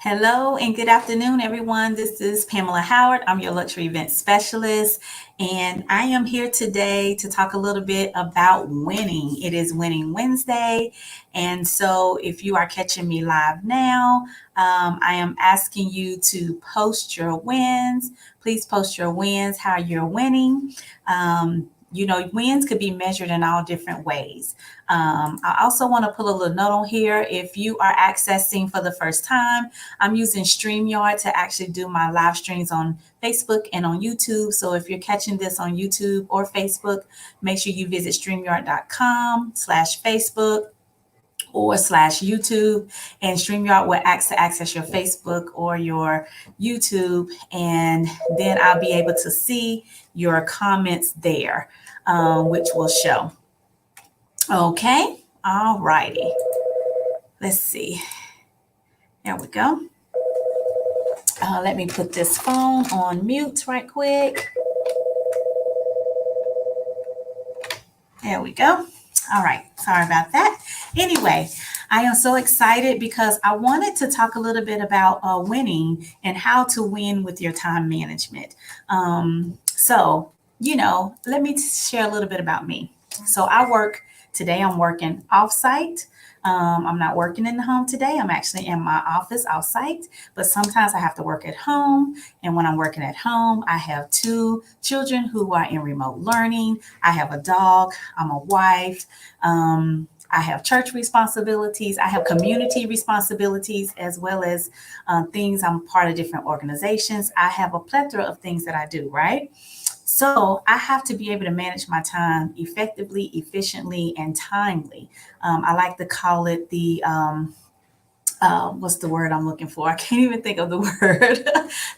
Hello and good afternoon, everyone. This is Pamela Howard. I'm your luxury event specialist, and I am here today to talk a little bit about winning. It is Winning Wednesday, and so if you are catching me live now, I am asking you to post your wins. Please post your wins, how you're winning. Wins could be measured in all different ways. I also want to put a little note on here. If you are accessing for the first time, I'm using StreamYard to actually do my live streams on Facebook and on YouTube. So if you're catching this on YouTube or Facebook, make sure you visit StreamYard.com/Facebook or /YouTube, and StreamYard will access your Facebook or your YouTube, and then I'll be able to see your comments there, which will show. Okay, all righty. Let's see. There we go. Let me put this phone on mute right quick. There we go. All right. Sorry about that. Anyway, I am so excited because I wanted to talk a little bit about winning and how to win with your time management. Let me share a little bit about me. So today I'm working off-site. I'm not working in the home today. I'm actually in my office off-site, but sometimes I have to work at home. And when I'm working at home, I have two children who are in remote learning. I have a dog. I'm a wife. I have church responsibilities. I have community responsibilities, as well as things. I'm part of different organizations. I have a plethora of things that I do, right? So I have to be able to manage my time effectively, efficiently, and timely. I like to call it what's the word I'm looking for? I can't even think of the word.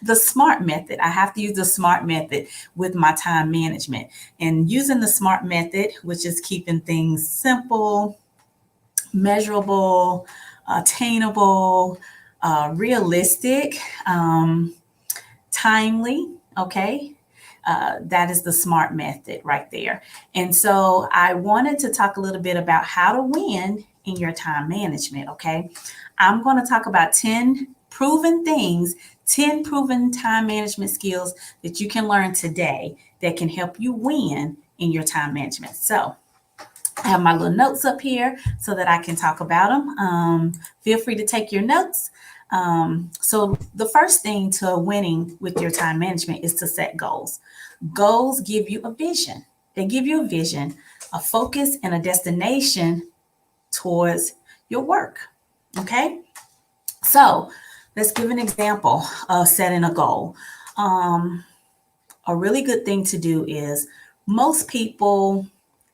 The SMART method. I have to use the SMART method with my time management. And using the SMART method, which is keeping things simple, measurable, attainable, realistic, timely, okay? That is the SMART method right there. And so I wanted to talk a little bit about how to win in your time management, okay? I'm going to talk about 10 proven things, 10 proven time management skills that you can learn today that can help you win in your time management. So I have my little notes up here so that I can talk about them. Feel free to take your notes. So the first thing to winning with your time management is to set goals. Goals give you a vision. They give you a vision, a focus, and a destination towards your work. Okay. So let's give an example of setting a goal. A really good thing to do is most people,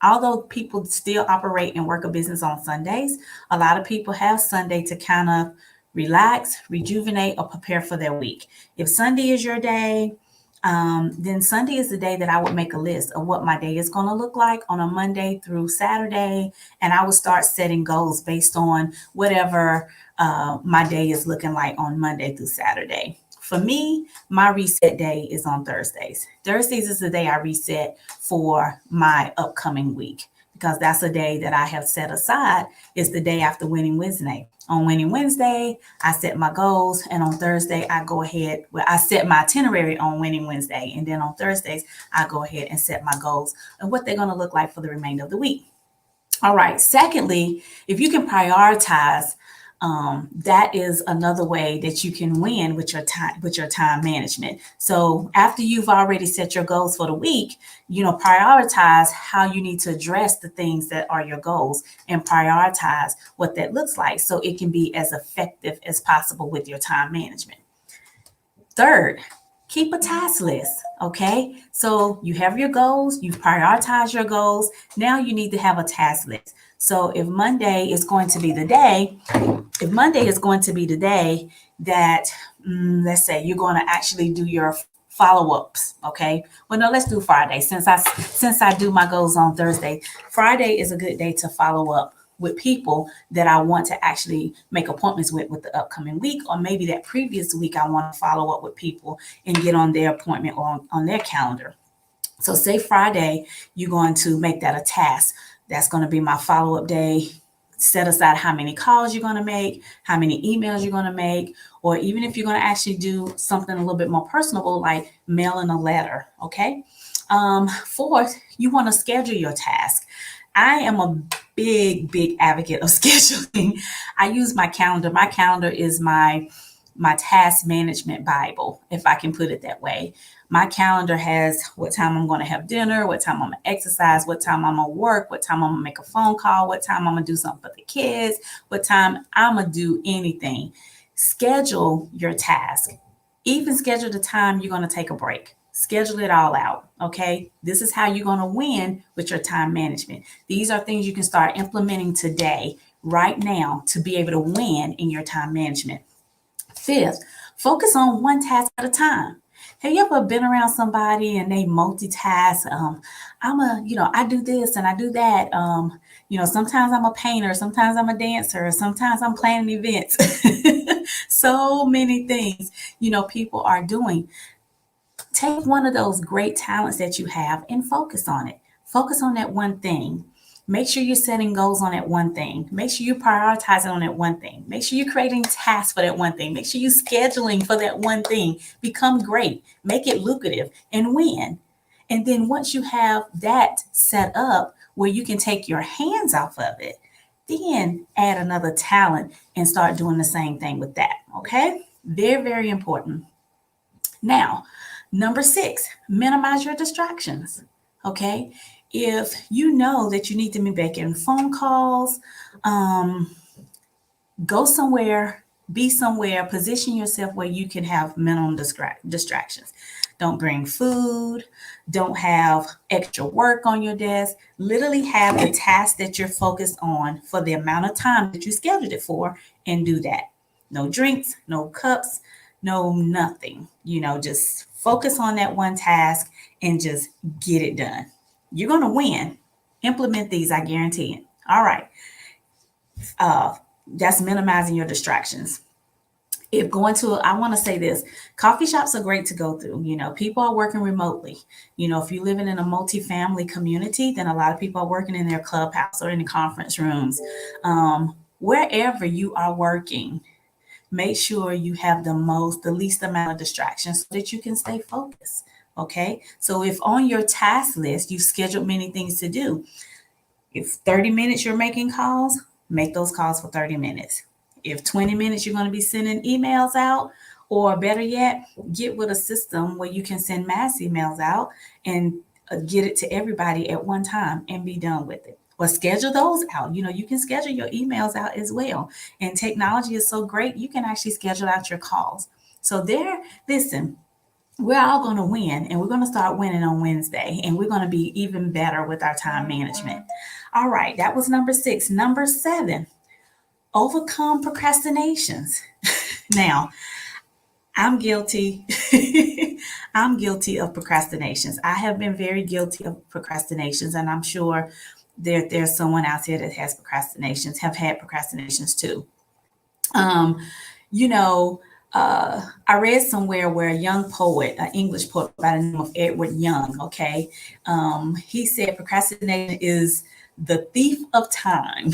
although people still operate and work a business on Sundays, a lot of people have Sunday to kind of relax, rejuvenate, or prepare for their week. If Sunday is your day, then Sunday is the day that I would make a list of what my day is going to look like on a Monday through Saturday. And I would start setting goals based on whatever my day is looking like on Monday through Saturday. For me, my reset day is on Thursdays. Thursdays is the day I reset for my upcoming week, because that's a day that I have set aside. It's the day after Winning Wednesday. On Winning Wednesday, I set my goals, and on Thursday, I set my itinerary on Winning Wednesday, and then on Thursdays, I go ahead and set my goals and what they're going to look like for the remainder of the week. All right. Secondly, if you can prioritize, that is another way that you can win with your time management. So after you've already set your goals for the week, prioritize how you need to address the things that are your goals and prioritize what that looks like so it can be as effective as possible with your time management. Third, keep a task list. Okay. So you have your goals, you've prioritized your goals. Now you need to have a task list. So if Monday is going to be the day that, let's say you're going to actually do your follow-ups. Okay. Well, no, let's do Friday. Since I do my goals on Thursday, Friday is a good day to follow up with people that I want to actually make appointments with the upcoming week, or maybe that previous week I want to follow up with people and get on their appointment or on their calendar. So say Friday, you're going to make that a task. That's going to be my follow-up day. Set aside how many calls you're going to make, how many emails you're going to make, or even if you're going to actually do something a little bit more personable, like mailing a letter. Okay. Fourth, you want to schedule your task. I am a big advocate of scheduling. I use my calendar. My calendar is my task management Bible, if I can put it that way. My calendar has what time I'm going to have dinner, what time I'm going to exercise, what time I'm going to work, what time I'm going to make a phone call, what time I'm going to do something for the kids, what time I'm going to do anything. Schedule your task. Even schedule the time you're going to take a break. Schedule it all out. Okay. This is how you're going to win with your time management. These are things you can start implementing today, right now, to be able to win in your time management. Fifth, focus on one task at a time. Have you ever been around somebody and they multitask? I do this and I do that. Sometimes I'm a painter, sometimes I'm a dancer, sometimes I'm planning events. So many things, people are doing. Take one of those great talents that you have and focus on it. Focus on that one thing. Make sure you're setting goals on that one thing. Make sure you're prioritizing on that one thing. Make sure you're creating tasks for that one thing. Make sure you're scheduling for that one thing. Become great. Make it lucrative and win. And then once you have that set up where you can take your hands off of it, then add another talent and start doing the same thing with that. Okay? Very, very important. Now, number 6, minimize your distractions. Okay. If you know that you need to be making phone calls, go somewhere, be somewhere, position yourself where you can have minimum distractions. Don't bring food, don't have extra work on your desk. Literally have the task that you're focused on for the amount of time that you scheduled it for and do that. No drinks, no cups, no nothing. Just focus on that one task and just get it done. You're going to win. Implement these, I guarantee it. All right. That's minimizing your distractions. If going to, I want to say this, coffee shops are great to go through. People are working remotely. If you're living in a multi-family community, then a lot of people are working in their clubhouse or in the conference rooms. Wherever you are working, make sure you have the least amount of distractions so that you can stay focused. Okay. So if on your task list, you've scheduled many things to do, if 30 minutes you're making calls, make those calls for 30 minutes. If 20 minutes you're going to be sending emails out, or better yet, get with a system where you can send mass emails out and get it to everybody at one time and be done with it. Or schedule those out. You can schedule your emails out as well. And technology is so great, you can actually schedule out your calls. So listen, we're all going to win, and we're going to start winning on Wednesday, and we're going to be even better with our time management. All right, that was number 6. Number 7, overcome procrastinations. Now, I'm guilty. I'm guilty of procrastinations. I have been very guilty of procrastinations, and I'm sure there's someone out there that has procrastinations, have had procrastinations too. Um, you know, I read somewhere where a young poet, an English poet by the name of Edward Young, okay, he said procrastination is the thief of time.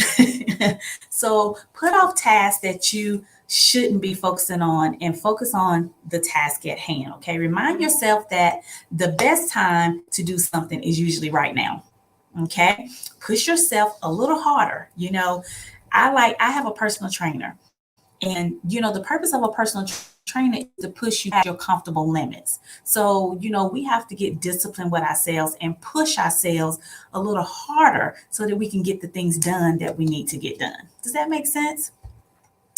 So put off tasks that you shouldn't be focusing on and focus on the task at hand. Okay. Remind yourself that the best time to do something is usually right now. Okay. Push yourself a little harder. I have a personal trainer, and the purpose of a personal trainer is to push you past your comfortable limits. So, we have to get disciplined with ourselves and push ourselves a little harder so that we can get the things done that we need to get done. Does that make sense?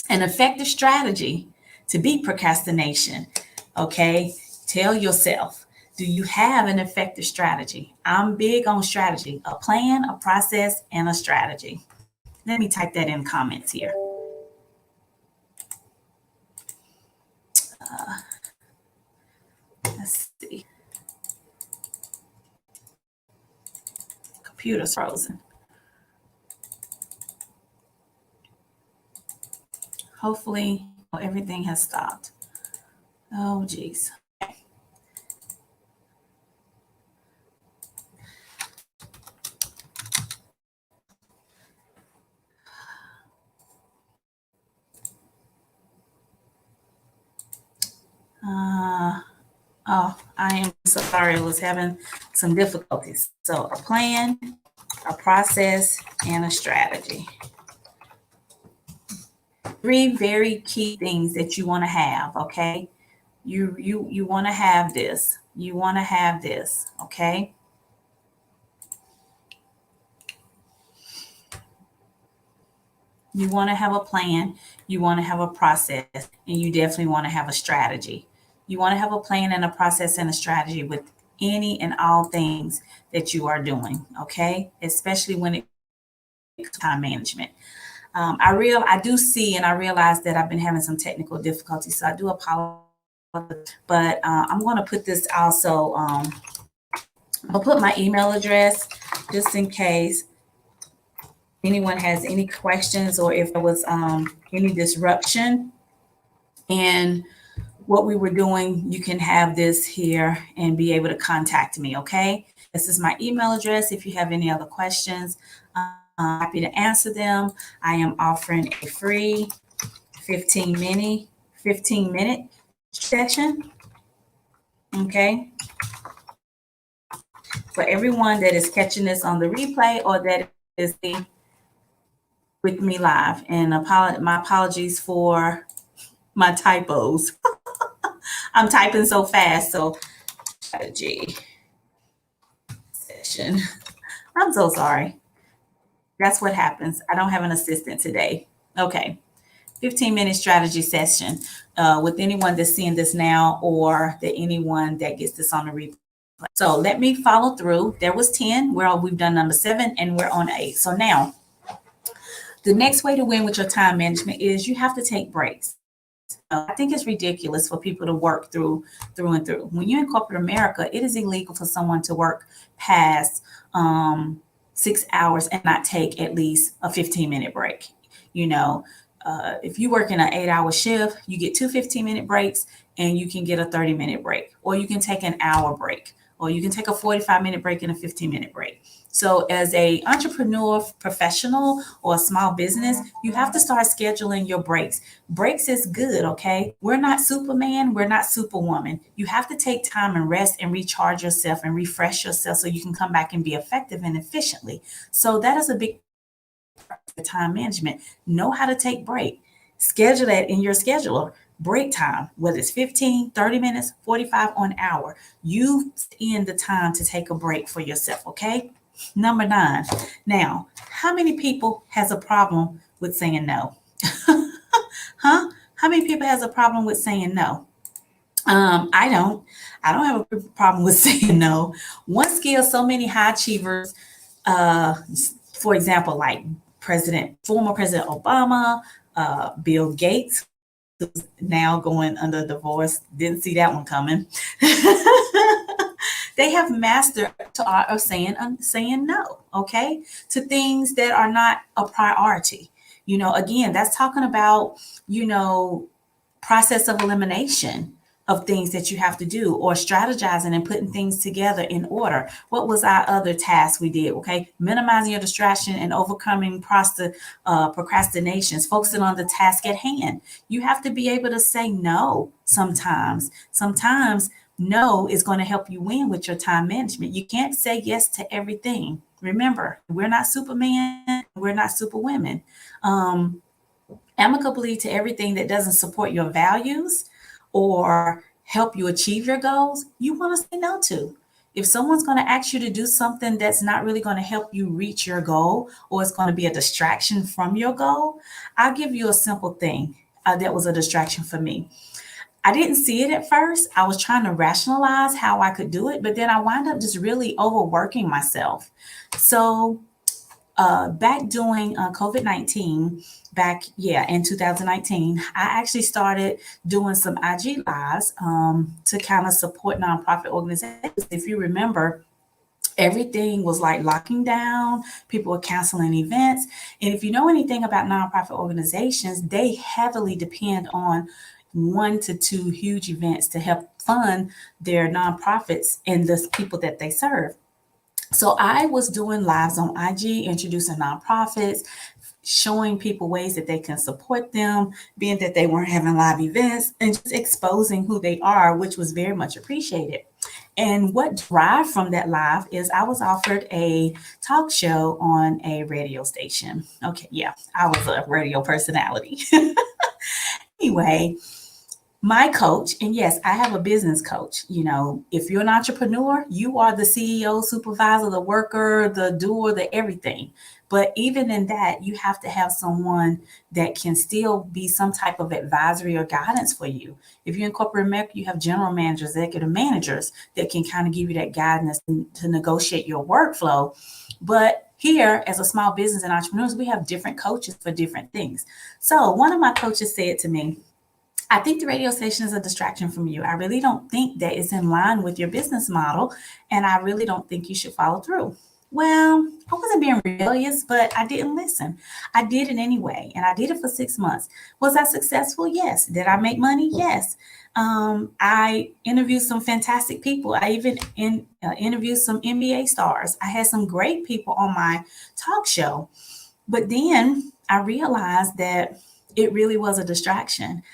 An effective strategy to beat procrastination. Okay. Tell yourself, do you have an effective strategy? I'm big on strategy, a plan, a process, and a strategy. Let me type that in comments here. Let's see. Computer's frozen. Hopefully, everything has stopped. Oh, geez. Oh, I am so sorry. I was having some difficulties. So a plan, a process, and a strategy. Three very key things that you want to have, okay? You want to have this. You want to have this, okay? You want to have a plan, you want to have a process, and you definitely want to have a strategy. You want to have a plan and a process and a strategy with any and all things that you are doing, okay? Especially when it comes to time management. I do see and I realize that I've been having some technical difficulties, so I do apologize. But I'm going to put this also. I'll put my email address just in case anyone has any questions or if there was any disruption in what we were doing. You can have this here and be able to contact me. Okay, this is my email address. If you have any other questions, I'm happy to answer them. I am offering a free 15-minute session. Okay, for everyone that is catching this on the replay or that is with me live. And my apologies for my typos. I'm typing so fast. So strategy session. I'm so sorry. That's what happens. I don't have an assistant today. Okay. 15-minute strategy session with anyone that's seeing this now or anyone that gets this on the replay. So let me follow through. There was 10. We've done number 7 and we're on 8. So now the next way to win with your time management is you have to take breaks. I think it's ridiculous for people to work through and through. When you're in corporate America, it is illegal for someone to work past 6 hours and not take at least a 15-minute break. You know, if you work in an 8-hour shift, you get 2 15-minute breaks and you can get a 30-minute break, or you can take an hour break, or you can take a 45-minute break and a 15-minute break. So as a entrepreneur, professional, or a small business, you have to start scheduling your breaks. Breaks is good, okay? We're not Superman, we're not Superwoman. You have to take time and rest and recharge yourself and refresh yourself so you can come back and be effective and efficiently. So that is a big part of time management. Know how to take break. Schedule that in your scheduler. Break time, whether it's 15, 30 minutes, 45 or an hour. You in the time to take a break for yourself, okay? Number 9. Now, how many people has a problem with saying no? Huh? How many people has a problem with saying no? I don't. I don't have a problem with saying no. One skill so many high achievers, uh, for example, like former President Obama, Bill Gates, who's now going under divorce. Didn't see that one coming. They have mastered the art of saying no, okay, to things that are not a priority. Again, that's talking about, process of elimination of things that you have to do, or strategizing and putting things together in order. What was our other task we did? Okay, minimizing your distraction and overcoming procrastinations, focusing on the task at hand. You have to be able to say no sometimes. Sometimes no is going to help you win with your time management. You can't say yes to everything. Remember, we're not Superman, we're not Superwomen. Amicably to everything that doesn't support your values or help you achieve your goals, you want to say no to. If someone's going to ask you to do something that's not really going to help you reach your goal, or it's going to be a distraction from your goal, I'll give you a simple thing that was a distraction for me. I didn't see it at first. I was trying to rationalize how I could do it, but then I wound up just really overworking myself. So back during COVID-19, in 2019, I actually started doing some IG lives to kind of support nonprofit organizations. If you remember, everything was like locking down, people were canceling events. And if you know anything about nonprofit organizations, they heavily depend on 1 to 2 huge events to help fund their nonprofits and the people that they serve. So I was doing lives on IG, introducing nonprofits, showing people ways that they can support them, being that they weren't having live events, and just exposing who they are, which was very much appreciated. And what derived from that live is I was offered a talk show on a radio station. Okay, yeah, I was a radio personality. Anyway, my coach, and yes, I have a business coach. You know, if you're an entrepreneur, you are the CEO, supervisor, the worker, the doer, the everything. But even in that, you have to have someone that can still be some type of advisory or guidance for you. If you're in corporate America, you have general managers, executive managers that can kind of give you that guidance to negotiate your workflow. But here, as a small business and entrepreneurs, we have different coaches for different things. So one of my coaches said to me, I think the radio station is a distraction from you. I really don't think that it's in line with your business model, and I really don't think you should follow through. Well, I wasn't being rebellious, but I didn't listen. I did it anyway, and I did it for 6 months. Was I successful? Yes. Did I make money? Yes. I interviewed some fantastic people. I even interviewed some NBA stars. I had some great people on my talk show. But then I realized that it really was a distraction.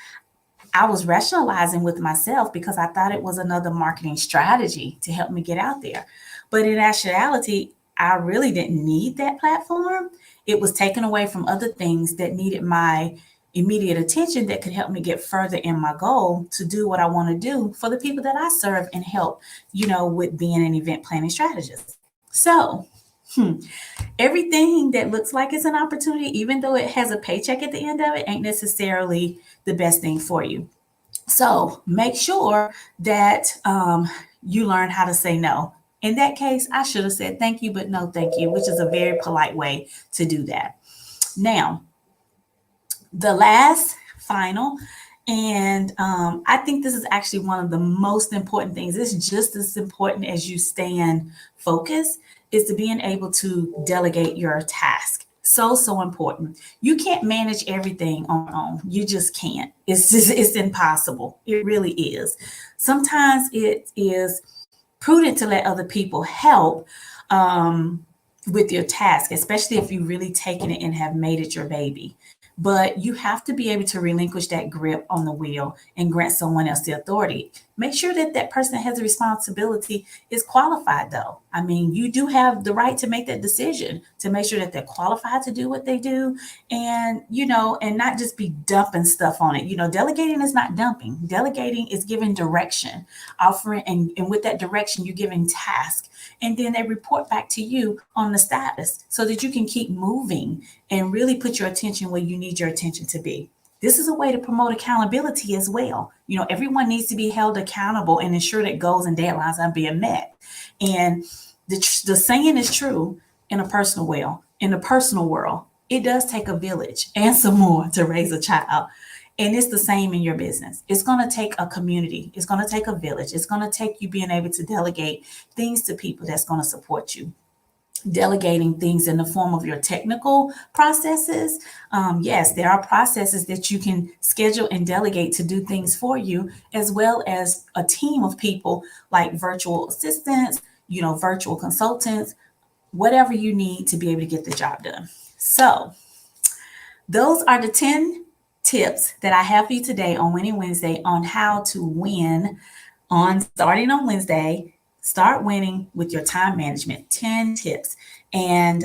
I was rationalizing with myself because I thought it was another marketing strategy to help me get out there. But in actuality, I really didn't need that platform. It was taken away from other things that needed my immediate attention that could help me get further in my goal to do what I want to do for the people that I serve and help, with being an event planning strategist. So, everything that looks like it's an opportunity, even though it has a paycheck at the end of it, ain't necessarily the best thing for you. So make sure that you learn how to say no. In that case, I should have said thank you, but no thank you, which is a very polite way to do that. Now, the last final, and I think this is actually one of the most important things. It's just as important as you staying focused, is to being able to delegate your task. So important. You can't manage everything on your own. You just can't. It's impossible. It really is. Sometimes it is prudent to let other people help with your task, especially if you've really taken it and have made it your baby. But you have to be able to relinquish that grip on the wheel and grant someone else the authority. Make sure that that person that has a responsibility is qualified, though. I mean, you do have the right to make that decision to make sure that they're qualified to do what they do, and and not just be dumping stuff on it. Delegating is not dumping. Delegating is giving direction, offering, and with that direction, you're giving task, and then they report back to you on the status so that you can keep moving and really put your attention where you need your attention to be. This is a way to promote accountability as well. Everyone needs to be held accountable and ensure that goals and deadlines are being met. And the saying is true in a personal world. In the personal world, it does take a village and some more to raise a child. And it's the same in your business. It's going to take a community. It's going to take a village. It's going to take you being able to delegate things to people that's going to support you. Delegating things in the form of your technical processes. Yes, there are processes that you can schedule and delegate to do things for you, as well as a team of people like virtual assistants, virtual consultants, whatever you need to be able to get the job done. So those are the 10 tips that I have for you today on Winning Wednesday on how to win on starting on Wednesday. Start winning with your time management. 10 tips. And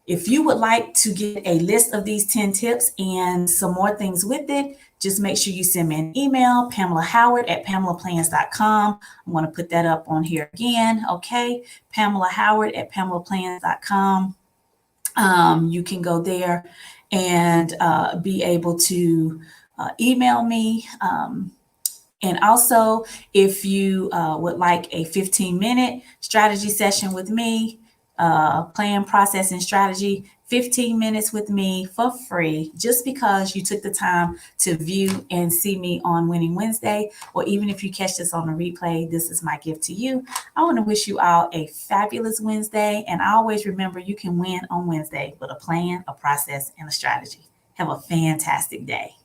if you would like to get a list of these 10 tips and some more things with it, just make sure you send me an email, PamelaHoward@PamelaPlans.com. I'm going to put that up on here again. Okay. PamelaHoward@PamelaPlans.com. You can go there and be able to email me. And also, if you would like a 15-minute strategy session with me, plan, process, and strategy, 15 minutes with me for free, just because you took the time to view and see me on Winning Wednesday, or even if you catch this on a replay, this is my gift to you. I want to wish you all a fabulous Wednesday, and always remember you can win on Wednesday with a plan, a process, and a strategy. Have a fantastic day.